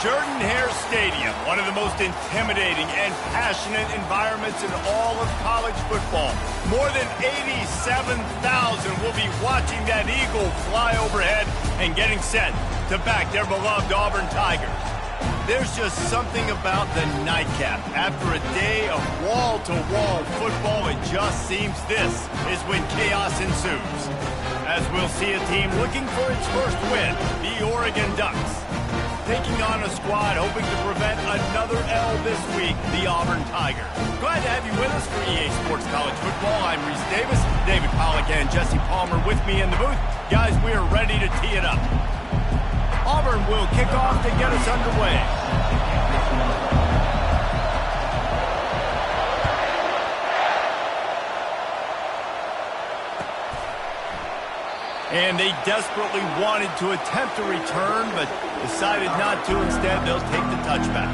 Jordan-Hare Stadium, one of the most intimidating and passionate environments in all of college football. More than 87,000 will be watching that eagle fly overhead and getting set to back their beloved Auburn Tigers. There's just something about the nightcap. After a day of wall-to-wall football, it just seems this is when chaos ensues. As we'll see a team looking for its first win, the Oregon Ducks, taking on a squad hoping to prevent another L this week, the Auburn Tigers. Glad to have you with us for EA Sports College Football. I'm Reese Davis, David Pollack and Jesse Palmer with me in the booth. Guys, we are ready to tee it up. Auburn will kick off to get us underway. And they desperately wanted to attempt a return, but decided not to. Instead, they'll take the touchback.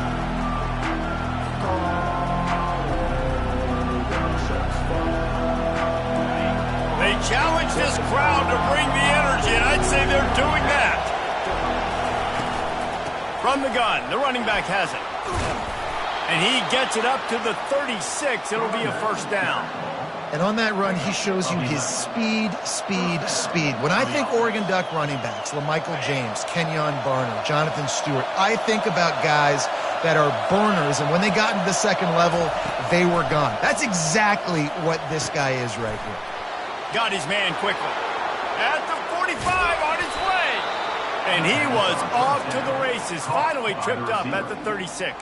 They challenge this crowd to bring the energy, and I'd say they're doing that. From the gun, the running back has it. And he gets it up to the 36. It'll be a first down. And on that run, he shows you his speed. When I think Oregon Duck running backs, LaMichael James, Kenyon Barner, Jonathan Stewart, I think about guys that are burners, and when they got into the second level, they were gone. That's exactly what this guy is right here. Got his man quickly. At the 45, on his way. And he was off to the races, finally tripped up at the 36.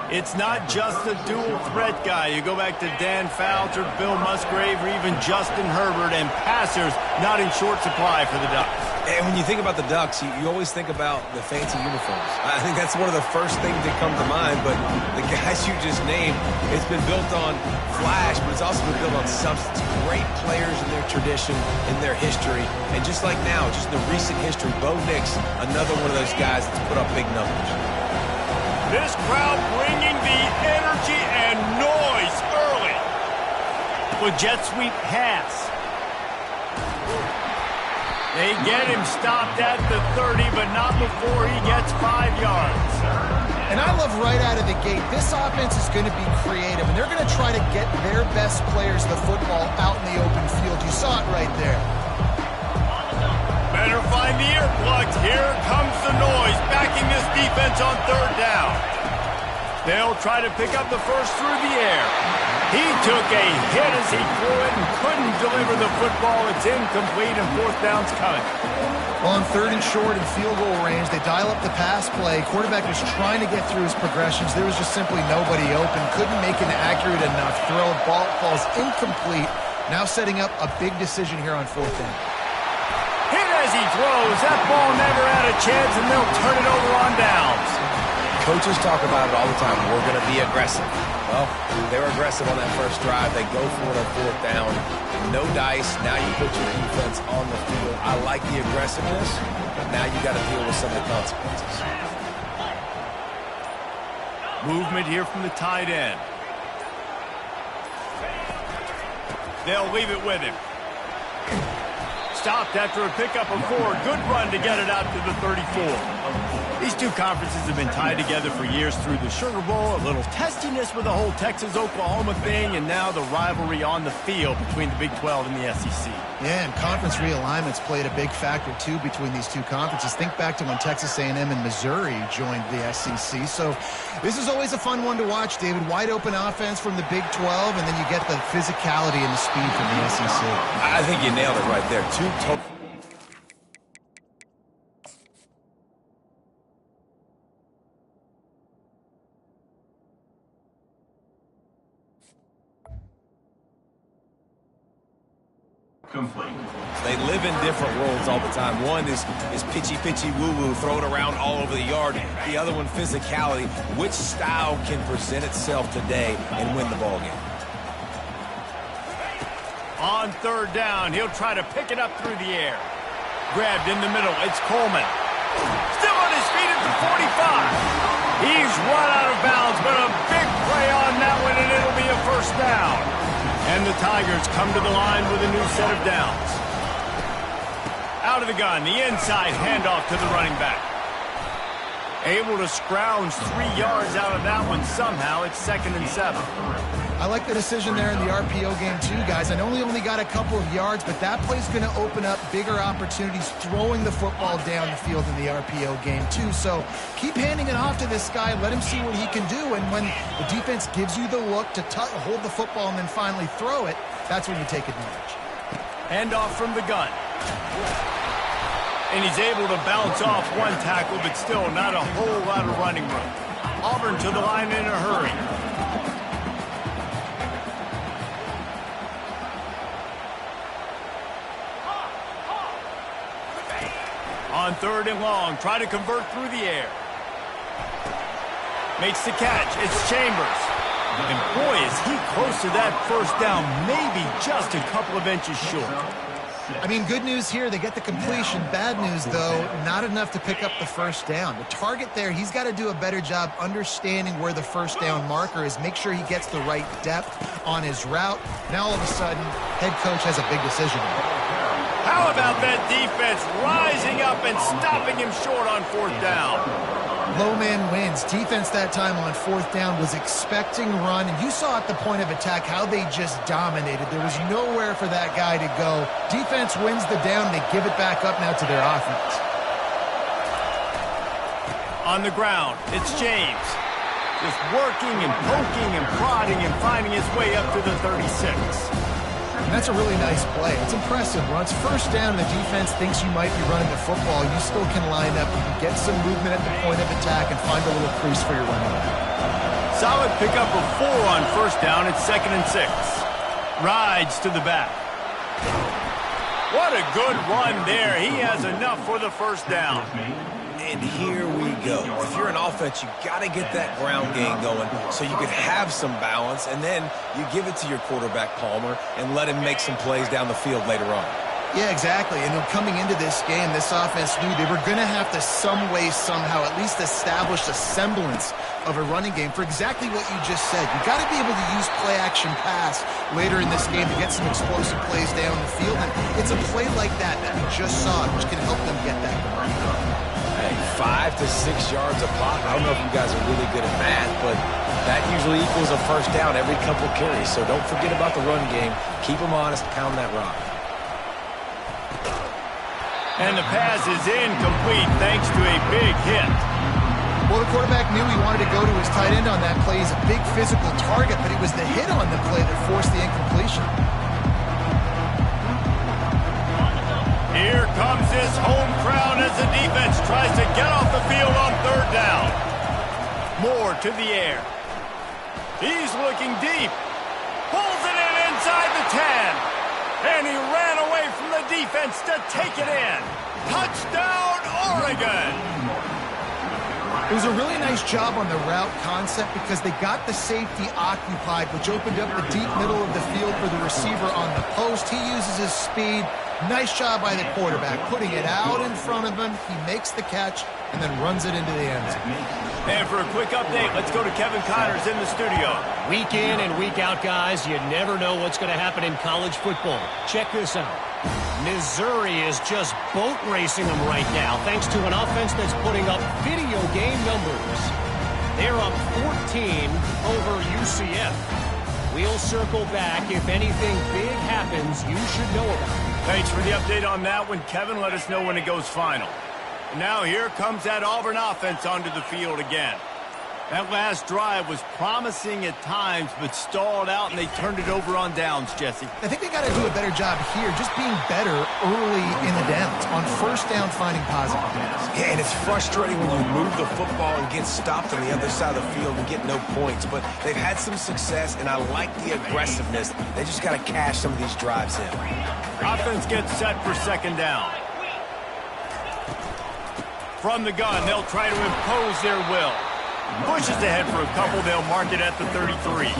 It's not just a dual threat guy. You go back to Dan Fouts or Bill Musgrave or even Justin Herbert, and passers not in short supply for the Ducks. And when you think about the Ducks, you always think about the fancy uniforms. I think that's one of the first things that come to mind, but the guys you just named, it's been built on flash, but it's also been built on substance. Great players in their tradition, in their history, and just like now, just the recent history, Bo Nix, another one of those guys that's put up big numbers. This crowd bringing the energy and noise early. With jet sweep pass. They get him stopped at the 30, but not before he gets 5 yards. And I love right out of the gate, this offense is going to be creative, and they're going to try to get their best players the football out in the open field. You saw it right there. Better find the earplugs. Here comes the noise, backing this defense on third down. They'll try to pick up the first through the air. He took a hit as he threw it and couldn't deliver the football. It's incomplete, and fourth down's coming. Well, on third and short and field goal range, they dial up the pass play. Quarterback was trying to get through his progressions. There was just simply nobody open. Couldn't make an accurate enough throw. Ball falls incomplete. Now setting up a big decision here on fourth down. Hit as he throws. That ball never had a chance, and they'll turn it over on downs. Coaches talk about it all the time. We're going to be aggressive. Well, they were aggressive on that first drive. They go for it on fourth down. No dice. Now you put your defense on the field. I like the aggressiveness, but now you got to deal with some of the consequences. Movement here from the tight end. They'll leave it with him. Stopped after a pickup of 4. Good run to get it out to the 34. These two conferences have been tied together for years through the Sugar Bowl, a little testiness with the whole Texas-Oklahoma thing, and now the rivalry on the field between the Big 12 and the SEC. Yeah, and conference realignments played a big factor, too, between these two conferences. Think back to when Texas A&M and Missouri joined the SEC. So this is always a fun one to watch, David. Wide open offense from the Big 12, and then you get the physicality and the speed from the SEC. I think you nailed it right there. Two total. Complete. They live in different worlds all the time. One is pitchy, woo-woo, throw it around all over the yard. The other one, physicality. Which style can present itself today and win the ball game? On third down, he'll try to pick it up through the air. Grabbed in the middle, it's Coleman. Still on his feet at the 45. He's run out of bounds, but a big play on that one, and it'll be a first down. And the Tigers come to the line with a new set of downs. Out of the gun, the inside handoff to the running back. Able to scrounge 3 yards out of that one somehow. It's 2nd and 7. I like the decision there in the RPO game too, guys. I know he only got a couple of yards, but that play's going to open up bigger opportunities throwing the football down the field in the RPO game too. So keep handing it off to this guy. Let him see what he can do. And when the defense gives you the look to hold the football and then finally throw it, that's when you take advantage. Handoff from the gun. And he's able to bounce off one tackle, but still not a whole lot of running room. Auburn to the line in a hurry. On 3rd and long, try to convert through the air. Makes the catch. It's Chambers. And boy, is he close to that first down, maybe just a couple of inches short. I mean, good news here, they get the completion. Bad news, though, not enough to pick up the first down. The target there, he's got to do a better job understanding where the first down marker is, make sure he gets the right depth on his route. Now, all of a sudden, head coach has a big decision. How about that defense rising up and stopping him short on 4th down? Low man wins. Defense that time on 4th down was expecting run, and you saw at the point of attack how they just dominated. There was nowhere for that guy to go. Defense wins the down. They give it back up now to their offense. On the ground, it's James. Just working and poking and prodding and finding his way up to the 36. And that's a really nice play. It's impressive. When it's first down and the defense thinks you might be running the football, you still can line up. You can get some movement at the point of attack and find a little crease for your running back. Solid pickup of 4 on 1st down. It's 2nd and 6. Rides to the back. What a good run there. He has enough for the first down. And here we go. If you're an offense, you got to get that ground game going so you can have some balance, and then you give it to your quarterback, Palmer, and let him make some plays down the field later on. Yeah, exactly. And coming into this game, this offense knew they were going to have to some way, somehow, at least establish a semblance of a running game for exactly what you just said. You got to be able to use play-action pass later in this game to get some explosive plays down the field. And it's a play like that we just saw, which can help them get that going. Hey, 5 to 6 yards a pop. I don't know if you guys are really good at math, but that usually equals a first down every couple carries. So don't forget about the run game. Keep them honest, pound that rock. And the pass is incomplete thanks to a big hit. Well, the quarterback knew he wanted to go to his tight end on that play. He's a big physical target, but it was the hit on the play that forced the incompletion. Here comes his home crowd as the defense tries to get off the field on 3rd down. Moore to the air. He's looking deep. Pulls it in inside the 10. And he ran away from the defense to take it in. Touchdown, Oregon! It was a really nice job on the route concept because they got the safety occupied, which opened up the deep middle of the field for the receiver on the post. He uses his speed. Nice job by the quarterback, putting it out in front of him. He makes the catch and then runs it into the end zone. And for a quick update, let's go to Kevin Connors in the studio. Week in and week out, guys, you never know what's going to happen in college football. Check this out. Missouri is just boat racing them right now, thanks to an offense that's putting up video game numbers. They're up 14 over UCF. We'll circle back. If anything big happens, you should know about it. Thanks for the update on that one, Kevin. Let us know when it goes final. Now here comes that Auburn offense onto the field again. That last drive was promising at times, but stalled out, and they turned it over on downs, Jesse. I think they got to do a better job here, just being better early in the downs. On 1st down, finding positive plays. Yeah, and it's frustrating when you move the football and get stopped on the other side of the field and get no points. But they've had some success, and I like the aggressiveness. They just got to cash some of these drives in. Offense gets set for 2nd down. From the gun, they'll try to impose their will. Pushes ahead for a couple. They'll mark it at the 33.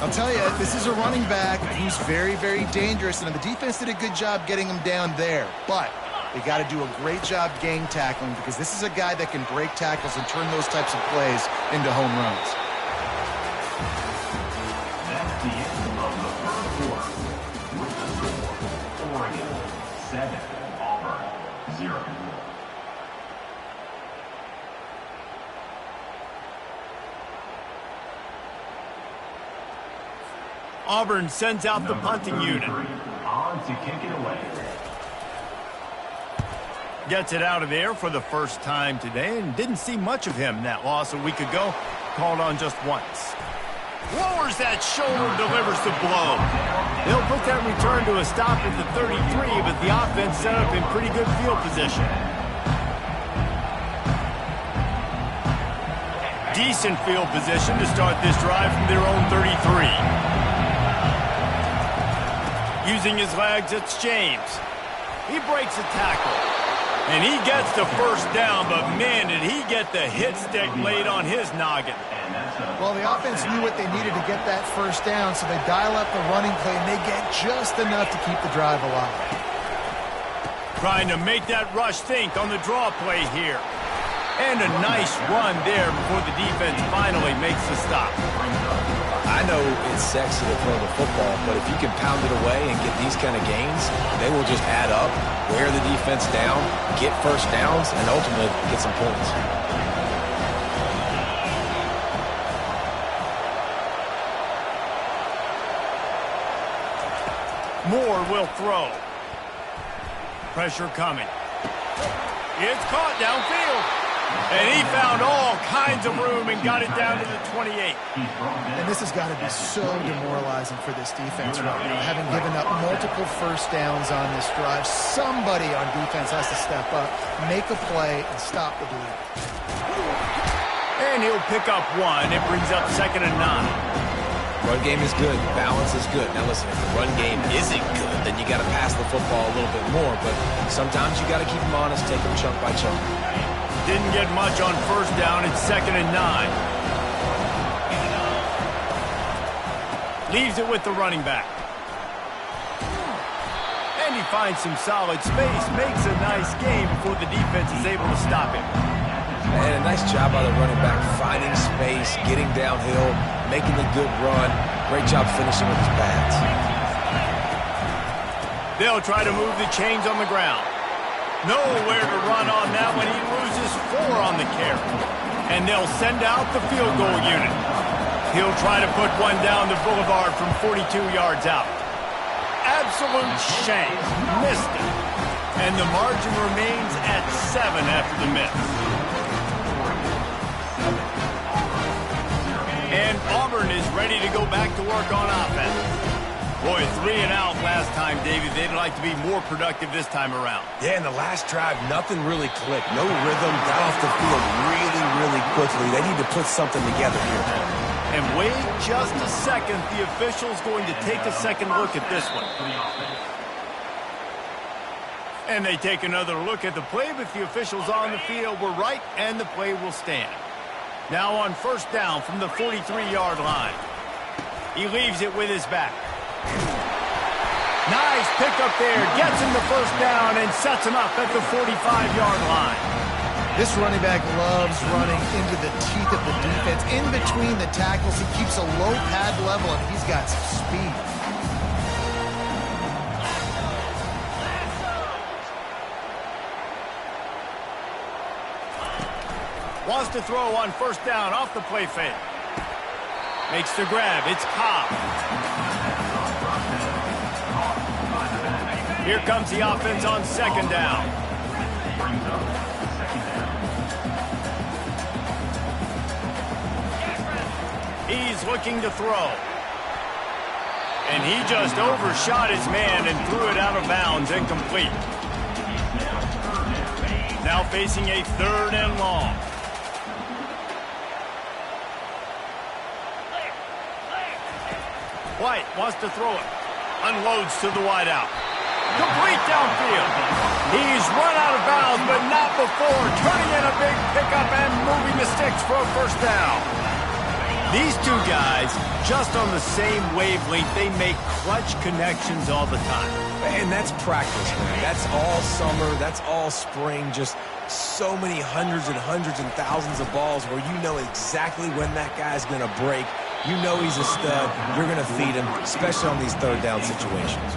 I'll tell you, this is a running back who's very, very dangerous, and the defense did a good job getting him down there. But they got to do a great job gang tackling because this is a guy that can break tackles and turn those types of plays into home runs. That's the end of the first quarter. With the score, Oregon 7, Auburn 0. Auburn sends out the punting unit. On to kick it away. Gets it out of there for the first time today, and didn't see much of him in that loss a week ago. Called on just once. Lowers that shoulder, delivers the blow. They'll put that return to a stop at the 33, but the offense set up in pretty good field position. Decent field position to start this drive from their own 33. Using his legs, it's James. He breaks a tackle. And he gets the first down, but man, did he get the hit stick laid on his noggin. Well, the offense knew what they needed to get that first down, so they dial up the running play, and they get just enough to keep the drive alive. Trying to make that rush think on the draw play here. And a nice run there before the defense finally makes the stop. I know it's sexy to throw the football, but if you can pound it away and get these kind of gains, they will just add up, wear the defense down, get first downs, and ultimately get some points. Moore will throw. Pressure coming. It's caught downfield. And he found all kinds of room and got it down to the 28. And this has got to be so demoralizing for this defense right now, having given up multiple first downs on this drive. Somebody on defense has to step up, make a play, and stop the bleed. And he'll pick up one. It brings up 2nd and 9. Run game is good. Balance is good. Now listen, if the run game isn't good, then you got to pass the football a little bit more. But sometimes you got to keep them honest, take them chunk by chunk. Didn't get much on first down. It's 2nd and 9. Leaves it with the running back. And he finds some solid space. Makes a nice game before the defense is able to stop him. And a nice job by the running back, finding space, getting downhill, making a good run. Great job finishing with his pads. They'll try to move the chains on the ground. Nowhere to run on that one. He loses 4 on the carry. And they'll send out the field goal unit. He'll try to put one down the boulevard from 42 yards out. Absolute shame. Missed it. And the margin remains at 7 after the miss. And Auburn is ready to go back to work on offense. Boy, 3 and out last time, David. They'd like to be more productive this time around. Yeah, in the last drive, nothing really clicked. No rhythm, got off the field really quickly. They need to put something together here. And wait just a second. The official's going to take a second look at this one. And they take another look at the play, but the officials on the field were right, and the play will stand. Now on first down from the 43-yard line. He leaves it with his back. Nice pickup there. Gets him the first down and sets him up at the 45-yard line. This running back loves running into the teeth of the defense. In between the tackles, he keeps a low pad level, and he's got some speed. Wants to throw on first down off the play fake. Makes the grab. It's Cobb. Here comes the offense on second down. He's looking to throw. And he just overshot his man and threw it out of bounds, incomplete. Now facing a 3rd and long. White wants to throw it. Unloads to the wideout. Complete downfield. He's run out of bounds, but not before turning in a big pickup and moving the sticks for a first down. These two guys, just on the same wavelength, they make clutch connections all the time. And that's practice, man. That's all summer. That's all spring. Just so many hundreds and thousands of balls where you know exactly when that guy's going to break. You know he's a stud. You're going to feed him, especially on these 3rd down situations.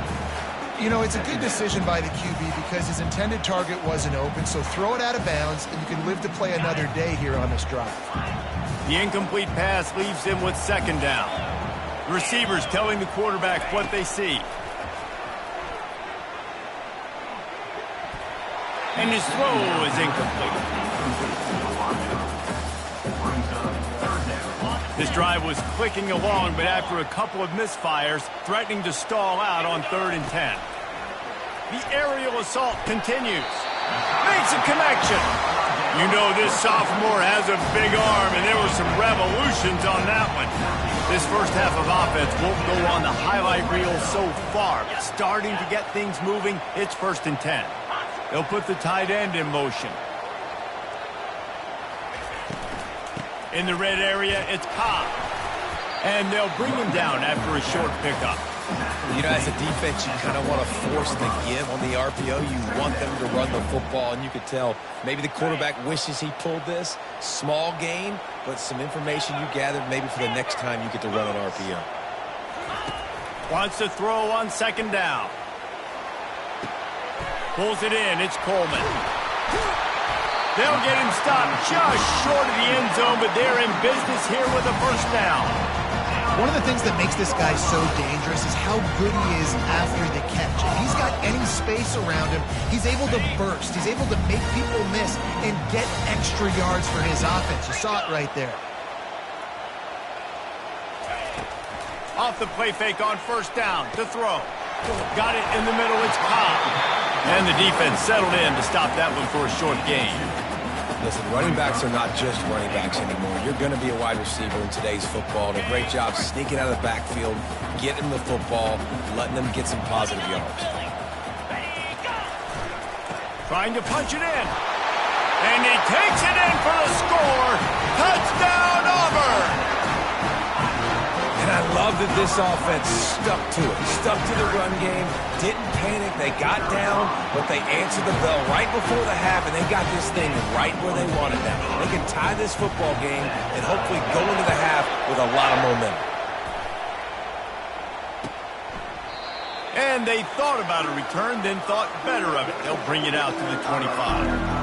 You know, it's a good decision by the QB because his intended target wasn't open, so throw it out of bounds, and you can live to play another day here on this drive. The incomplete pass leaves him with 2nd down. The receivers telling the quarterback what they see. And his throw is incomplete. This drive was clicking along, but after a couple of misfires, threatening to stall out on 3rd and 10. The aerial assault continues. Makes a connection. You know this sophomore has a big arm, and there were some revolutions on that one. This first half of offense won't go on the highlight reel so far. Starting to get things moving, it's 1st and 10. They'll put the tight end in motion. In the red area, it's Cobb. And they'll bring him down after a short pickup. You know, as a defense, you kind of want to force the give on the RPO. You want them to run the football, and you could tell maybe the quarterback wishes he pulled this. Small gain, but some information you gathered maybe for the next time you get to run an RPO. Wants to throw on 2nd down. Pulls it in. It's Coleman. They'll get him stopped just short of the end zone, but they're in business here with a 1st down. One of the things that makes this guy so dangerous is how good he is after the catch. If he's got any space around him, he's able to burst. He's able to make people miss and get extra yards for his offense. You saw it right there. Off the play fake on 1st down to throw. Got it in the middle. It's Cobb. And the defense settled in to stop that one for a short gain. Listen, running backs are not just running backs anymore. You're going to be a wide receiver in today's football. And a great job sneaking out of the backfield, getting the football, letting them get some positive yards. Trying to punch it in. And he takes it in for the score. Touchdown, Auburn! And I love that this offense stuck to it, stuck to the run game, didn't panic. They got down, but they answered the bell right before the half, and they got this thing right where they wanted them. They can tie this football game and hopefully go into the half with a lot of momentum. And they thought about a return, then thought better of it. They'll bring it out to the 25.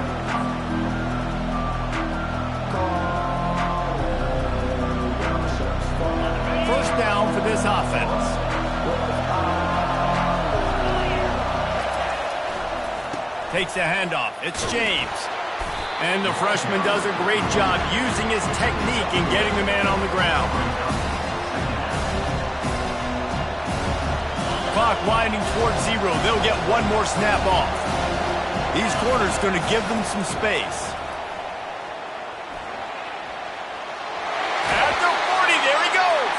First down for this offense. Takes a handoff. It's James. And the freshman does a great job using his technique and getting the man on the ground. Clock winding towards 0. They'll get one more snap off. These corners going to give them some space. At the 40, there he goes.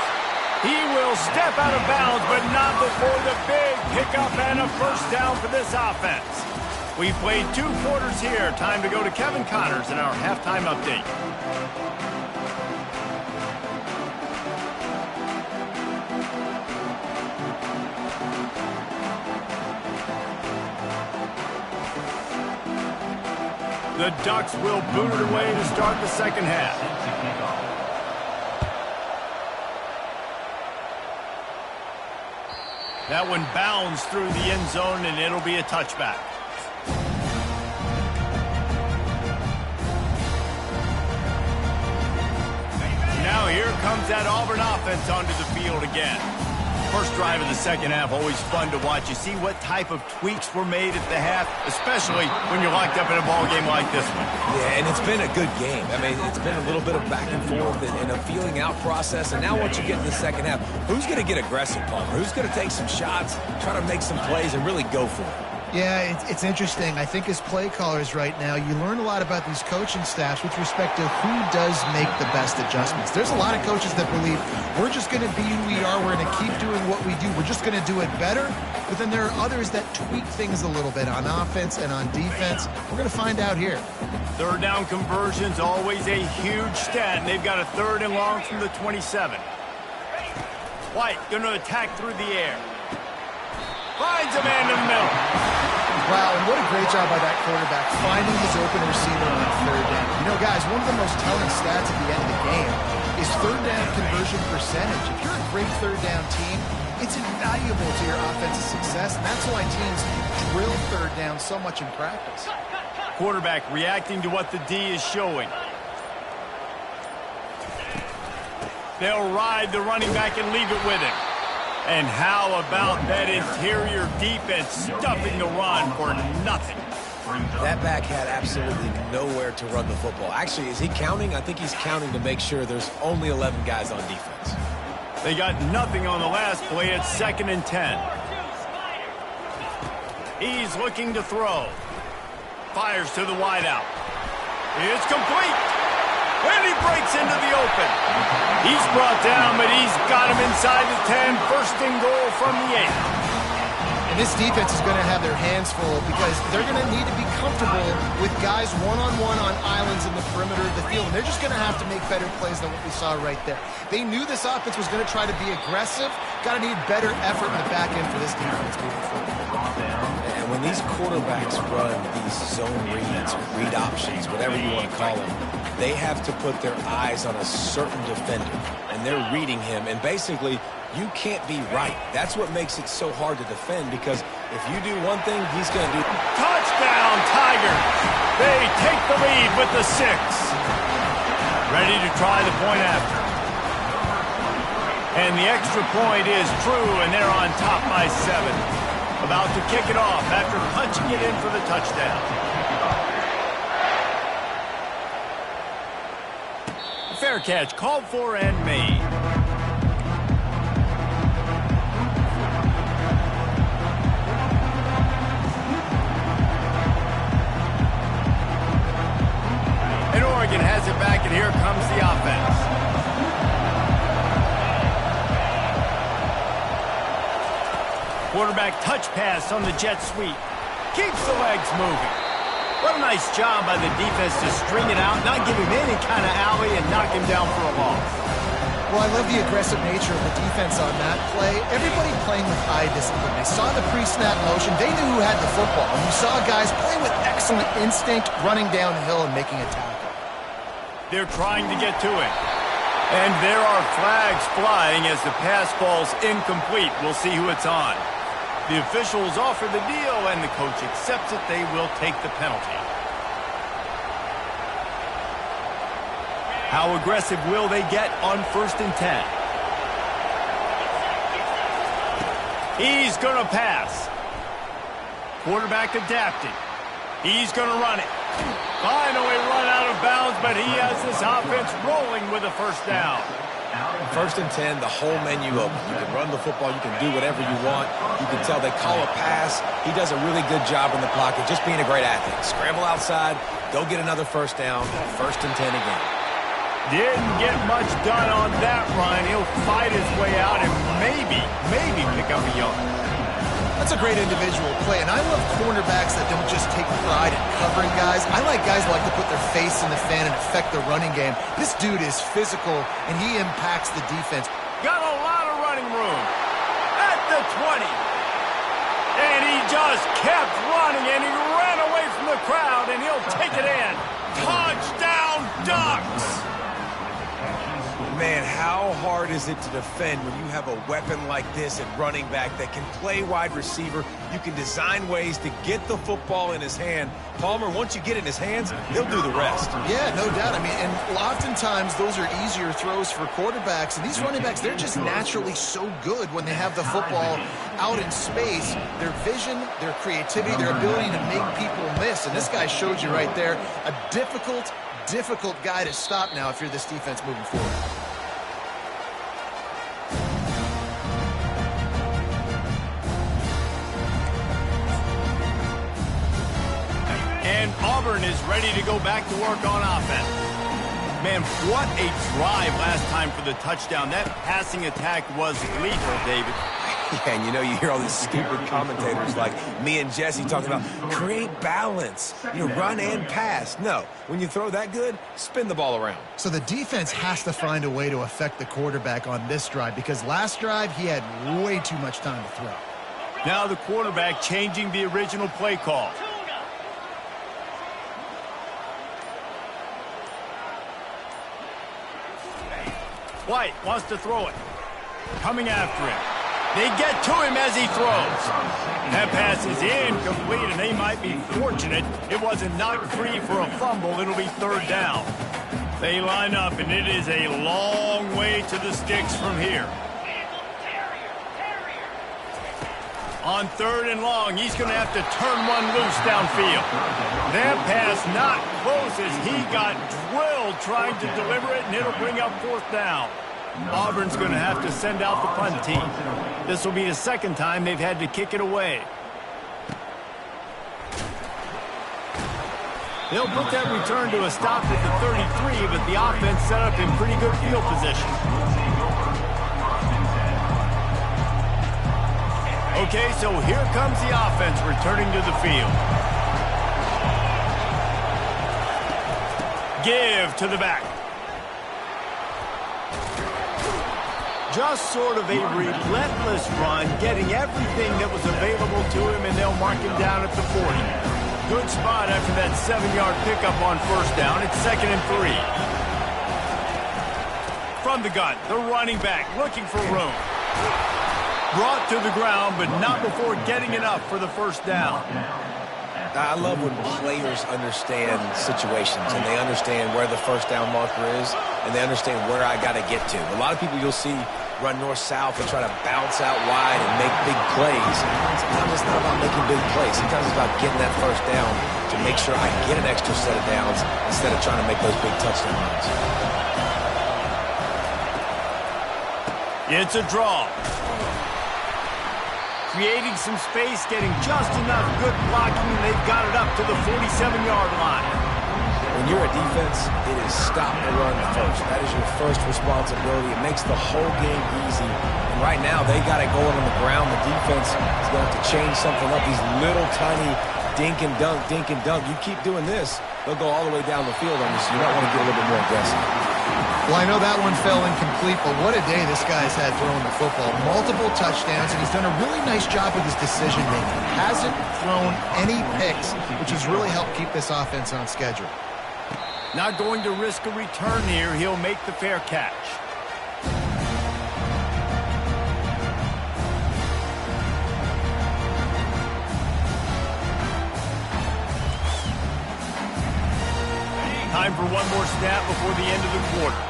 He will step out of bounds, but not before the big pickup and a 1st down for this offense. We've played 2 quarters here. Time to go to Kevin Connors in our halftime update. The Ducks will boot it away to start the 2nd half. That one bounds through the end zone, and it'll be a touchback. Now here comes that Auburn offense onto the field again. First drive of the 2nd half, always fun to watch. You see what type of tweaks were made at the half, especially when you're locked up in a ball game like this one. Yeah, and it's been a good game. I mean, it's been a little bit of back and forth and a feeling out process. And now once you get to the 2nd half, who's going to get aggressive, Palmer? Who's going to take some shots, try to make some plays, and really go for it? Yeah, it's interesting. I think as play callers right now, you learn a lot about these coaching staffs with respect to who does make the best adjustments. There's a lot of coaches that believe we're just going to be who we are. We're going to keep doing what we do. We're just going to do it better. But then there are others that tweak things a little bit on offense and on defense. We're going to find out here. 3rd down conversions, always a huge stat. And they've got a 3rd and long from the 27. White going to attack through the air. Finds a man in the middle. Wow, and what a great job by that quarterback finding his open receiver on 3rd down. You know, guys, one of the most telling stats at the end of the game is 3rd down conversion percentage. If you're a great 3rd down team, it's invaluable to your offensive success, and that's why teams drill 3rd down so much in practice. Quarterback reacting to what the D is showing. They'll ride the running back and leave it with him. And how about that interior defense stuffing the run for nothing? That back had absolutely nowhere to run the football. Actually, is he counting? I think he's counting to make sure there's only 11 guys on defense. They got nothing on the last play. It's 2nd and 10. He's looking to throw. Fires to the wideout. It's complete. And he breaks into the open. He's brought down, but he's got him inside the 10. 1st and goal from the 8. And this defense is going to have their hands full because they're going to need to be comfortable with guys one-on-one on islands in the perimeter of the field. And they're just going to have to make better plays than what we saw right there. They knew this offense was going to try to be aggressive. Got to need better effort in the back end for this defense moving forward. And when these quarterbacks run these zone reads, read options, whatever you want to call them, they have to put their eyes on a certain defender. And they're reading him. And basically, you can't be right. That's what makes it so hard to defend, because if you do one thing, he's going to do... Touchdown, Tigers! They take the lead with the 6. Ready to try the point after. And the extra point is true, and they're on top by 7. About to kick it off after punching it in for the touchdown. Fair catch called for and made. And Oregon has it back, and here comes the offense. Quarterback touch pass on the jet sweep. Keeps the legs moving. What a nice job by the defense to string it out, not give him any kind of alley, and knock him down for a loss. Well, I love the aggressive nature of the defense on that play. Everybody playing with eye discipline. They saw the pre-snap motion. They knew who had the football. And you saw guys playing with excellent instinct, running downhill and making a tackle. They're trying to get to it. And there are flags flying as the pass falls incomplete. We'll see who it's on. The officials offer the deal, and the coach accepts it. They will take the penalty. How aggressive will they get on 1st and 10? He's going to pass. Quarterback adapting. He's going to run it. Finally run out of bounds, but he has this offense rolling with a 1st down. 1st and 10, the whole menu open. You can run the football. You can do whatever you want. You can tell they call a pass. He does a really good job in the pocket, just being a great athlete. Scramble outside, go get another 1st down, 1st and 10 again. Didn't get much done on that run. He'll fight his way out and maybe pick up a yard. That's a great individual play, and I love cornerbacks that don't just take pride in covering guys. I like guys who like to put their face in the fan and affect the running game. This dude is physical, and he impacts the defense. Got a lot of running room at the 20. And he just kept running, and he ran away from the crowd, and he'll take it in. Touchdown, Ducks! Man, how hard is it to defend when you have a weapon like this at running back that can play wide receiver? You can design ways to get the football in his hand. Palmer, once you get it in his hands, he'll do the rest. Yeah, no doubt. I mean, and oftentimes those are easier throws for quarterbacks. And these running backs, they're just naturally so good when they have the football out in space. Their vision, their creativity, their ability to make people miss. And this guy showed you right there, a difficult guy to stop now if you're this defense moving forward. And Auburn is ready to go back to work on offense. Man, what a drive last time for the touchdown. That passing attack was lethal, David. Yeah, and you know, you hear all these stupid commentators like me and Jesse talking about create balance, run and pass. No, when you throw that good, spin the ball around. So the defense has to find a way to affect the quarterback on this drive, because last drive he had way too much time to throw. Now the quarterback changing the original play call. White wants to throw it. Coming after him. They get to him as he throws. That pass is incomplete, and they might be fortunate it wasn't knocked free for a fumble. It'll be 3rd down. They line up, and it is a long way to the sticks from here. On 3rd and long, he's going to have to turn one loose downfield. That pass not close as he got drilled trying to deliver it, and it'll bring up 4th down. Auburn's going to have to send out the punt team. This will be the 2nd time they've had to kick it away. They'll put that return to a stop at the 33, but the offense set up in pretty good field position. Okay, so here comes the offense returning to the field. Give to the back. Just sort of a relentless run, getting everything that was available to him, and they'll mark him down at the 40. Good spot after that 7-yard pickup on 1st down. It's 2nd and 3. From the gun, the running back looking for room. Brought to the ground, but not before getting enough for the 1st down. I love when players understand situations and they understand where the 1st down marker is and they understand where I got to get to. A lot of people you'll see run north-south and try to bounce out wide and make big plays. Sometimes it's not about making big plays. Sometimes it's about getting that 1st down to make sure I get an extra set of downs instead of trying to make those big touchdown runs. It's a draw. Creating some space, getting just enough good blocking, and they've got it up to the 47-yard line. When you're a defense, it is stop the run first. That is your first responsibility. It makes the whole game easy. And right now, they got it going on the ground. The defense is going to have to change something up. These little tiny dink and dunk, dink and dunk. You keep doing this, they'll go all the way down the field on you, so you might want to get a little bit more aggressive. Well, I know that one fell incomplete, but what a day this guy's had throwing the football. Multiple touchdowns, and he's done a really nice job with his decision-making. Hasn't thrown any picks, which has really helped keep this offense on schedule. Not going to risk a return here. He'll make the fair catch. Time for one more snap before the end of the quarter.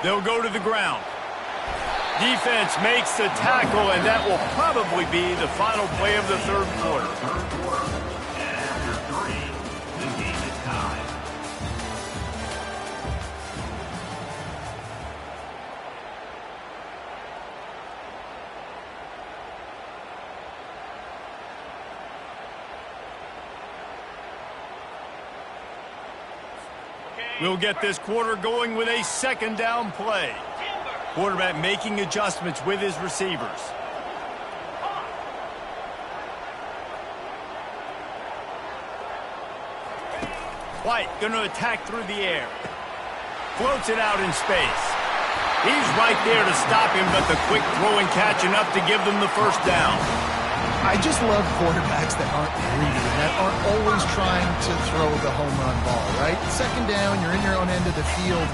They'll go to the ground. Defense makes the tackle, and that will probably be the final play of the 3rd quarter. And after 3, the game is tied. We'll get this quarter going with a 2nd down play. Quarterback making adjustments with his receivers. White going to attack through the air. Floats it out in space. He's right there to stop him, but the quick throw and catch enough to give them the 1st down. I just love quarterbacks that aren't greedy, that aren't always trying to throw the home run ball, right? 2nd down, you're in your own end of the field.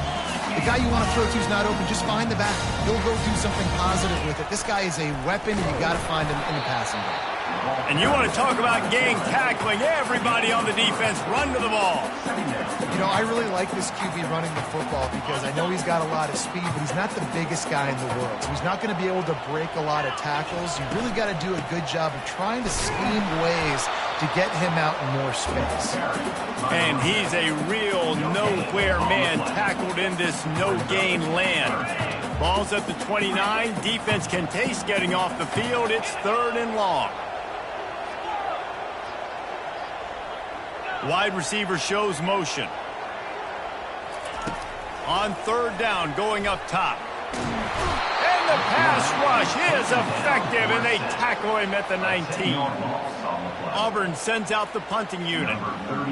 The guy you want to throw to is not open. Just find the back. He'll go do something positive with it. This guy is a weapon, and you got to find him in the passing game. And you want to talk about gang tackling. Everybody on the defense run to the ball. You know, I really like this QB running the football because I know he's got a lot of speed, but he's not the biggest guy in the world. So he's not going to be able to break a lot of tackles. You really got to do a good job of trying to scheme ways to get him out in more space. And he's a real nowhere man tackled in this no-gain land. Ball's at the 29. Defense can taste getting off the field. It's 3rd and long. Wide receiver shows motion. On 3rd down, going up top. And the pass rush is effective, and they tackle him at the 19. Auburn sends out the punting unit.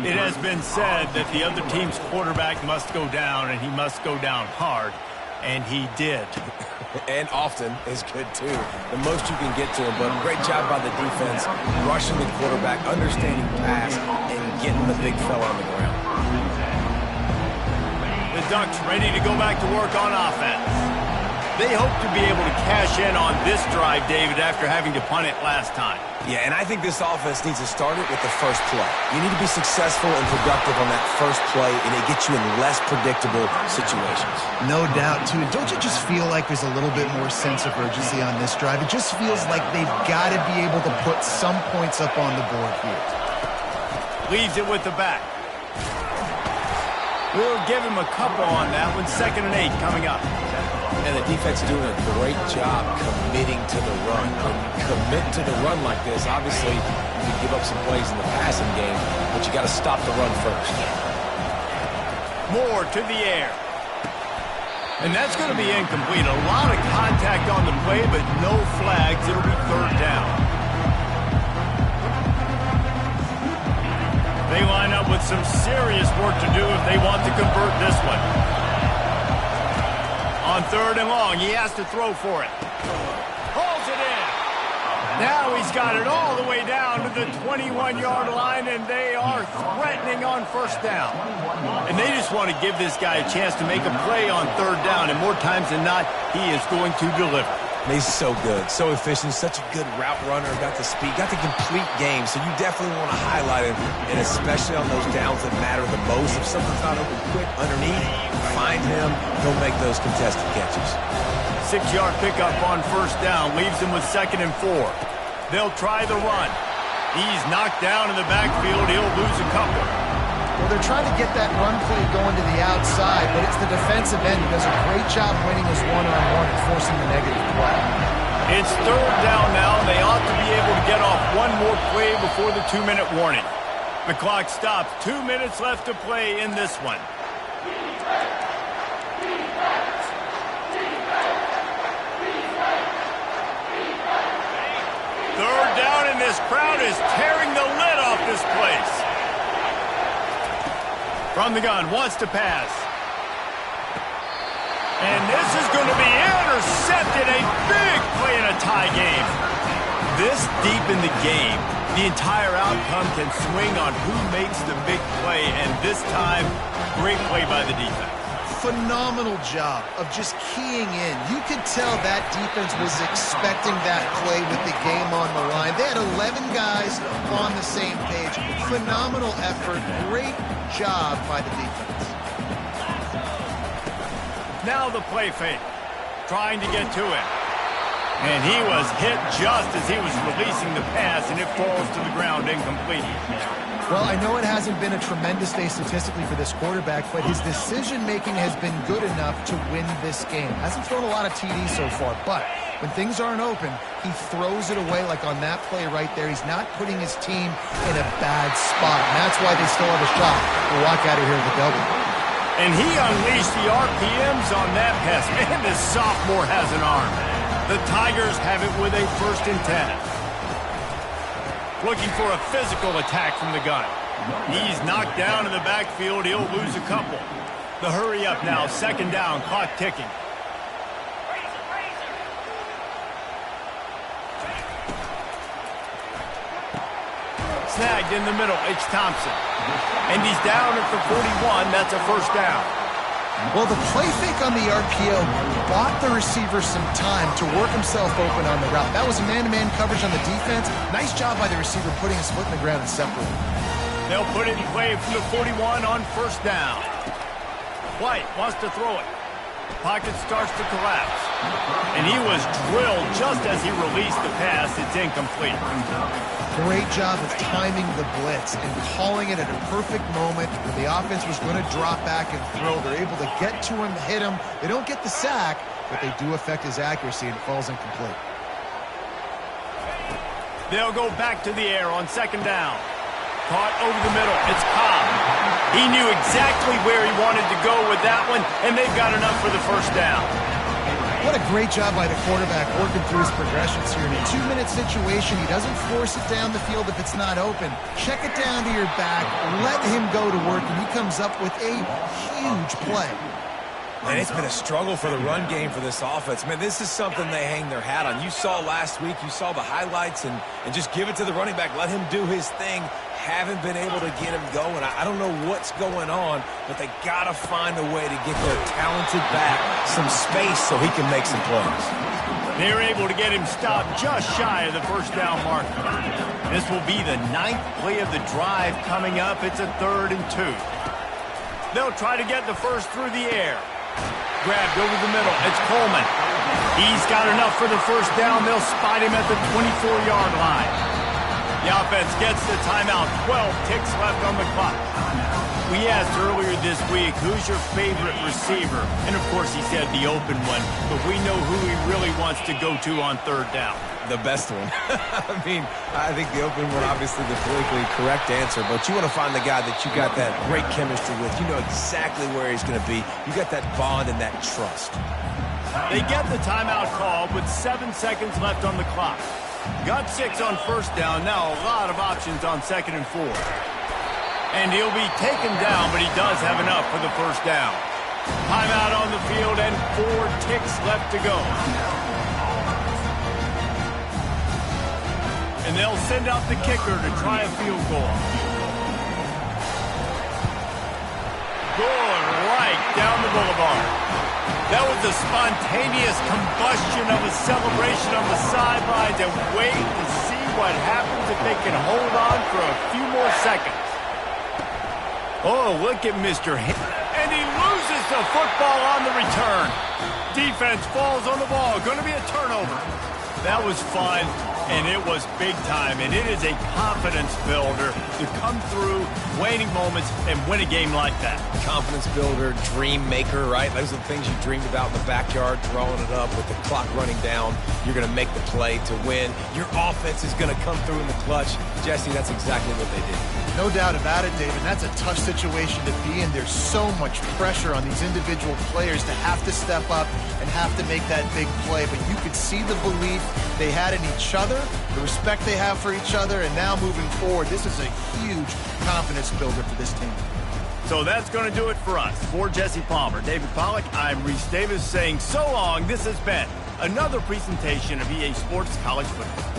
It has been said that the other team's quarterback must go down, and he must go down hard, and he did. And often is good, too. The most you can get to him, but great job by the defense, rushing the quarterback, understanding pass, and getting the big fella on the ground. The Ducks ready to go back to work on offense. They hope to be able to cash in on this drive, David, after having to punt it last time. Yeah, and I think this offense needs to start it with the first play. You need to be successful and productive on that first play, and it gets you in less predictable situations. No doubt, too. And don't you just feel like there's a little bit more sense of urgency on this drive? It just feels like they've got to be able to put some points up on the board here. Leaves it with the back. We'll give him a couple on that one. 2nd and 8 coming up. And the defense is doing a great job committing to the run. When you commit to the run like this, obviously you can give up some plays in the passing game, but you got to stop the run first. Moore to the air. And that's going to be incomplete. A lot of contact on the play, but no flags. It'll be 3rd down. They line up with some serious work to do if they want to convert this one. On 3rd and long, he has to throw for it. Pulls it in. Now he's got it all the way down to the 21-yard line, and they are threatening on 1st down. And they just want to give this guy a chance to make a play on 3rd down, and more times than not, he is going to deliver. He's so good, so efficient, such a good route runner, got the speed, got the complete game, so you definitely want to highlight him, and especially on those downs that matter the most. If something's not open quick underneath, find him, he'll make those contested catches. 6-yard pickup on 1st down, leaves him with 2nd and 4. They'll try the run. He's knocked down in the backfield, he'll lose a couple. Well, they're trying to get that run play going to the outside, but it's the defensive end who does a great job winning his one-on-one and forcing the negative play. It's 3rd down now. They ought to be able to get off one more play before the 2-minute warning. The clock stops. 2 minutes left to play in this one. Third down, and this crowd is tearing the lid off this place. From the gun, wants to pass. And this is going to be intercepted. A big play in a tie game. This deep in the game, the entire outcome can swing on who makes the big play. And this time, great play by the defense. Phenomenal job of just keying in. You could tell that defense was expecting that play with the game on the line. They had 11 guys on the same page. Phenomenal effort. Great job by the defense. Now the play fake. Trying to get to it. And he was hit just as he was releasing the pass, and it falls to the ground incomplete. Well, I know it hasn't been a tremendous day statistically for this quarterback, but his decision-making has been good enough to win this game. Hasn't thrown a lot of TDs so far, but when things aren't open, he throws it away like on that play right there. He's not putting his team in a bad spot, and that's why they still have a shot to walk out of here with a W. And he unleashed the RPMs on that pass. Man, this sophomore has an arm. The Tigers have it with a 1st and 10. Looking for a physical attack from the gun. He's knocked down in the backfield. He'll lose a couple. The hurry up now. 2nd down. Clock ticking. Snagged in the middle. It's Thompson. And he's down at the 41. That's a 1st down. Well, the play fake on the RPO bought the receiver some time to work himself open on the route. That was a man-to-man coverage on the defense. Nice job by the receiver putting his foot in the ground and separating. They'll put it in play from the 41 on 1st down. White wants to throw it. Pocket starts to collapse. And he was drilled just as he released the pass. It's incomplete. Great job of timing the blitz and calling it at a perfect moment when the offense was going to drop back and throw. They're able to get to him, hit him. They don't get the sack, but they do affect his accuracy, and it falls incomplete. They'll go back to the air on 2nd down. Caught over the middle. It's Cobb. He knew exactly where he wanted to go with that one, and they've got enough for the 1st down. What a great job by the quarterback working through his progressions here. In a 2-minute situation, he doesn't force it down the field if it's not open. Check it down to your back, let him go to work, and he comes up with a huge play. Man, it's been a struggle for the run game for this offense. Man, this is something they hang their hat on. You saw last week, you saw the highlights, and just give it to the running back. Let him do his thing. haven't been able to get him going. I don't know what's going on, but they got to find a way to get their talented back some space so he can make some plays. They're able to get him stopped just shy of the first down marker. This will be the 9th play of the drive coming up. It's a 3rd and 2. They'll try to get the first through the air. Grabbed over the middle. It's Coleman. He's got enough for the first down. They'll spot him at the 24-yard line. The offense gets the timeout. 12 ticks left on the clock. We asked earlier this week, who's your favorite receiver? And, of course, he said the open one. But we know who he really wants to go to on 3rd down. The best one. I mean, I think the open one, obviously the politically correct answer, but you want to find the guy that you got that great chemistry with. You know exactly where he's going to be. You got that bond and that trust. They get the timeout call with 7 seconds left on the clock. Got 6 on first down. Now a lot of options on 2nd and 4. And he'll be taken down, but he does have enough for the first down. Timeout on the field and 4 ticks left to go. And they'll send out the kicker to try a field goal. Going right down the boulevard. That was a spontaneous combustion of a celebration on the sidelines, and wait to see what happens if they can hold on for a few more seconds. Oh, look at Mr. And he loses the football on the return. Defense falls on the ball. Going to be a turnover. That was fun, and it was big time, and it is a confidence builder to come through waning moments and win a game like that. Confidence builder, dream maker, right? Those are the things you dreamed about in the backyard, throwing it up with the clock running down. You're going to make the play to win. Your offense is going to come through in the clutch. Jesse, that's exactly what they did. No doubt about it, David. That's a tough situation to be in. There's so much pressure on these individual players to have to step up and have to make that big play. But you could see the belief they had in each other, the respect they have for each other, and now moving forward, this is a huge confidence builder for this team. So that's going to do it for us. For Jesse Palmer, David Pollack, I'm Reese Davis saying so long. This has been another presentation of EA Sports College Football.